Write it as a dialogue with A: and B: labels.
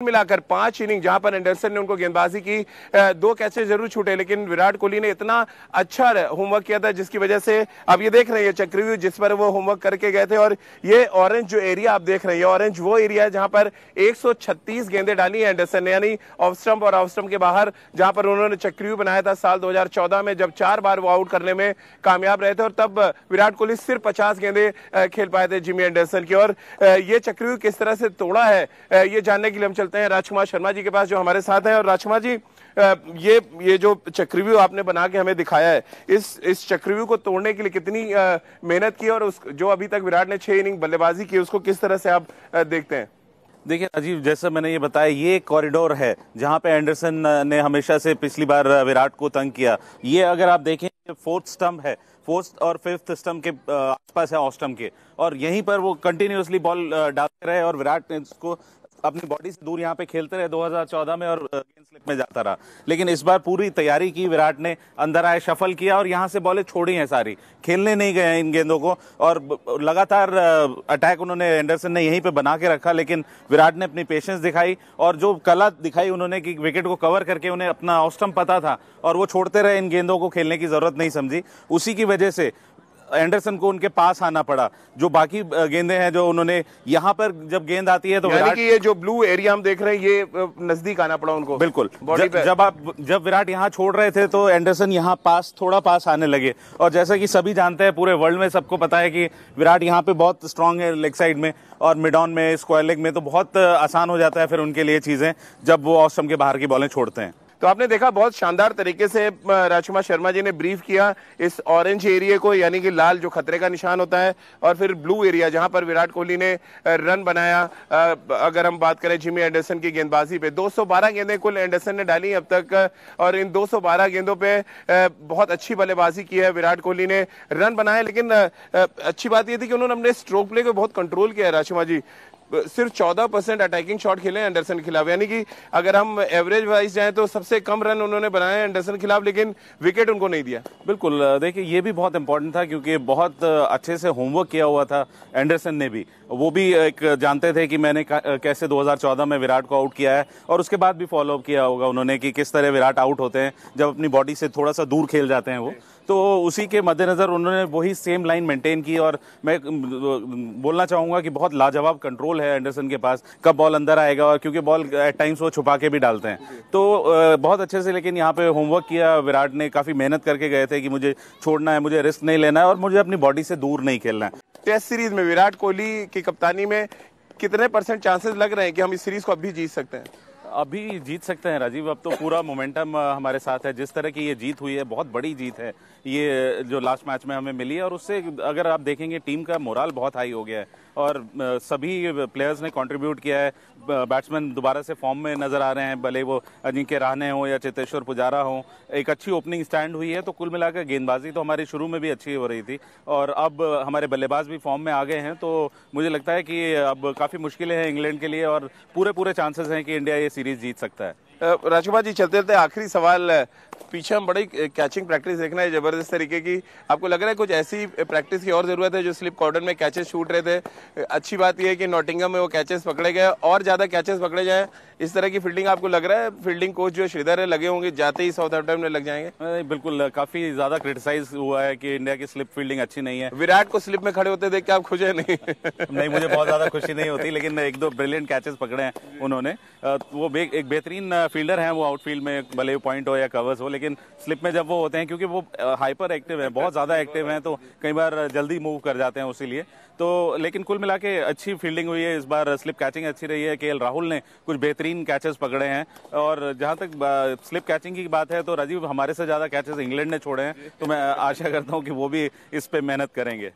A: मिलाकर 5 इनिंग जहां पर एंडरसन ने उनको गेंदबाजी की, 2 कैचेस जरूर छूटे, लेकिन विराट कोहली ने इतना अच्छा होमवर्क किया था जिसकी वजह से अब ये देख रहे हैं चक्रव्यूह जिस पर वो होमवर्क करके गए थे। और ये ऑरेंज जो एरिया आप देख रहे हैं, ऑरेंज वो एरिया है जहां पर 136 गेंदें डाली है एंडरसन ने, यानी ऑफ स्टंप और ऑफ स्टंप के बाहर, जहां पर उन्होंने चक्रव्यूह बनाया था साल 2014 में, जब 4 बार वो आउट करने में कामयाब रहे थे। और तब विराट कोहली सिर्फ 50 गेंदें खेल पाए थे जिमी एंडरसन की। और ये चक्रव्यूह किस तरह से तोड़ा है, ये जानने के लिए हम चलते हैं राजकुमार शर्मा जी के पास जो हमारे साथ हैं। और राजकुमार जी, ये जो चक्रव्यूह आपने बना के हमें दिखाया है, इस चक्रव्यूह को तोड़ने के लिए कितनी मेहनत की, और उस जो अभी तक विराट ने 6 इनिंग बल्लेबाजी की उसको किस तरह से आप देखते हैं?
B: देखिए राजीव, जैसा मैंने ये बताया, ये कॉरिडोर है जहां पे एंडरसन ने हमेशा से पिछली बार विराट को तंग किया। ये अगर आप देखें, 4th स्टंप है, 4th और 5th स्टंप के आसपास है ऑफ स्टंप के, और यहीं पर वो कंटिन्यूअसली बॉल डालते रहे और विराट ने इसको अपनी बॉडी से दूर यहाँ पे खेलते रहे 2014 में, और गेंद स्लिप में जाता रहा। लेकिन इस बार पूरी तैयारी की विराट ने, अंदर आए, शफल किया और यहाँ से बॉलें छोड़ी हैं सारी, खेलने नहीं गए इन गेंदों को, और लगातार अटैक उन्होंने, एंडरसन ने यहीं पे बना के रखा। लेकिन विराट ने अपनी पेशेंस दिखाई और जो कला दिखाई उन्होंने कि विकेट को कवर करके, उन्हें अपना ऑफ स्टंप पता था और वो छोड़ते रहे, इन गेंदों को खेलने की जरूरत नहीं समझी। उसी की वजह से एंडरसन को उनके पास आना पड़ा। जो बाकी गेंदें हैं जो उन्होंने, यहाँ पर जब गेंद आती है तो
A: विराट, ये जो ब्लू एरिया हम देख रहे हैं, ये नजदीक आना पड़ा उनको।
B: बिल्कुल, जब विराट यहाँ छोड़ रहे थे तो एंडरसन यहाँ थोड़ा पास आने लगे। और जैसा कि सभी जानते हैं, पूरे वर्ल्ड में सबको पता है कि विराट यहाँ पे बहुत स्ट्रांग है लेग साइड में, और मिड ऑन में, स्क्वायर लेग में, तो बहुत आसान हो जाता है फिर उनके लिए चीजें जब वो ऑफ स्टंप के बाहर की बॉलें छोड़ते हैं।
A: तो आपने देखा बहुत शानदार तरीके से राजकुमार शर्मा जी ने ब्रीफ किया इस ऑरेंज एरिया को, यानी कि लाल जो खतरे का निशान होता है, और फिर ब्लू एरिया जहां पर विराट कोहली ने रन बनाया। अगर हम बात करें जिमी एंडरसन की गेंदबाजी पे, 212 गेंदें कुल एंडरसन ने डाली अब तक, और इन 212 गेंदों पे बहुत अच्छी बल्लेबाजी की है विराट कोहली ने, रन बनाए। लेकिन अच्छी बात यह थी कि उन्होंने अपने स्ट्रोक प्ले को बहुत कंट्रोल किया है राजकुमार जी। सिर्फ 14% अटैकिंग शॉट खेले एंडरसन के खिलाफ, यानी कि अगर हम एवरेज वाइज जाएं तो सबसे कम रन उन्होंने बनाए एंडरसन के खिलाफ, लेकिन विकेट उनको नहीं दिया।
B: बिल्कुल, देखिए ये भी बहुत इंपॉर्टेंट था क्योंकि बहुत अच्छे से होमवर्क किया हुआ था एंडरसन ने भी। वो भी एक जानते थे कि मैंने कैसे 2014 में विराट को आउट किया है, और उसके बाद भी फॉलो अप किया होगा उन्होंने कि किस तरह विराट आउट होते हैं जब अपनी बॉडी से थोड़ा सा दूर खेल जाते हैं वो। तो उसी के मद्देनजर उन्होंने वही सेम लाइन मेंटेन की, और मैं बोलना चाहूंगा कि बहुत लाजवाब कंट्रोल है एंडरसन के पास, कब बॉल अंदर आएगा, और क्योंकि बॉल एट टाइम्स वो छुपा के भी डालते हैं, तो बहुत अच्छे से। लेकिन यहाँ पे होमवर्क किया विराट ने, काफी मेहनत करके गए थे कि मुझे छोड़ना है, मुझे रिस्क नहीं लेना है, और मुझे अपनी बॉडी से दूर नहीं खेलना है।
A: टेस्ट सीरीज में विराट कोहली की कप्तानी में कितने % चांसेस लग रहे हैं कि हम इस सीरीज को अभी जीत सकते हैं?
B: अभी जीत सकते हैं राजीव, अब तो पूरा मोमेंटम हमारे साथ है। जिस तरह की ये जीत हुई है, बहुत बड़ी जीत है ये जो लास्ट मैच में हमें मिली है, और उससे अगर आप देखेंगे टीम का मोराल बहुत हाई हो गया है, और सभी प्लेयर्स ने कंट्रीब्यूट किया है। बैट्समैन दोबारा से फॉर्म में नजर आ रहे हैं, भले वो अजिंक्य रहाणे हो या चेतेश्वर पुजारा हो। एक अच्छी ओपनिंग स्टैंड हुई है, तो कुल मिलाकर गेंदबाजी तो हमारी शुरू में भी अच्छी हो रही थी, और अब हमारे बल्लेबाज भी फॉर्म में आ गए हैं। तो मुझे लगता है कि अब काफी मुश्किलें हैं इंग्लैंड के लिए, और पूरे चांसेस हैं कि इंडिया ये सीरीज जीत सकता है।
A: राजकुमार जी, चलते चलते आखिरी सवाल, पीछे हम बड़ी कैचिंग प्रैक्टिस देखना है जबरदस्त तरीके की, आपको लग रहा है कुछ ऐसी प्रैक्टिस की और जरूरत है? जो स्लिप कॉर्डन में कैचेस छूट रहे थे, अच्छी बात यह है कि नॉटिंघम में वो कैचेस पकड़े गए, और ज्यादा कैचेस पकड़े जाए, इस तरह की फील्डिंग आपको लग रहा है फील्डिंग कोच जो श्रीधर है लगे होंगे, जाते ही साउथहैम्पटन में लग जाएंगे?
B: बिल्कुल, काफी ज्यादा क्रिटिसाइज हुआ है कि इंडिया की स्लिप फील्डिंग अच्छी नहीं है।
A: विराट को स्लिप में खड़े होते देख के आप खुश है? नहीं
B: नहीं, मुझे बहुत ज्यादा खुशी नहीं होती, लेकिन 1-2 ब्रिलियंट कैचेस पकड़े हैं उन्होंने। वो एक बेहतरीन फील्डर हैं, वो आउटफील्ड में भले पॉइंट हो या कवर्स हो, लेकिन स्लिप में जब वो होते हैं, क्योंकि वो हाइपर एक्टिव है, बहुत ज्यादा एक्टिव हैं, तो कई बार जल्दी मूव कर जाते हैं उसी लिए। तो लेकिन कुल मिला के अच्छी फील्डिंग हुई है इस बार, स्लिप कैचिंग अच्छी रही है। केएल राहुल ने कुछ बेहतरीन कैचेस पकड़े हैं, और जहां तक स्लिप कैचिंग की बात है तो राजीव, हमारे से ज्यादा कैचेस इंग्लैंड ने छोड़े हैं, तो मैं आशा करता हूं कि वो भी इस पे मेहनत करेंगे।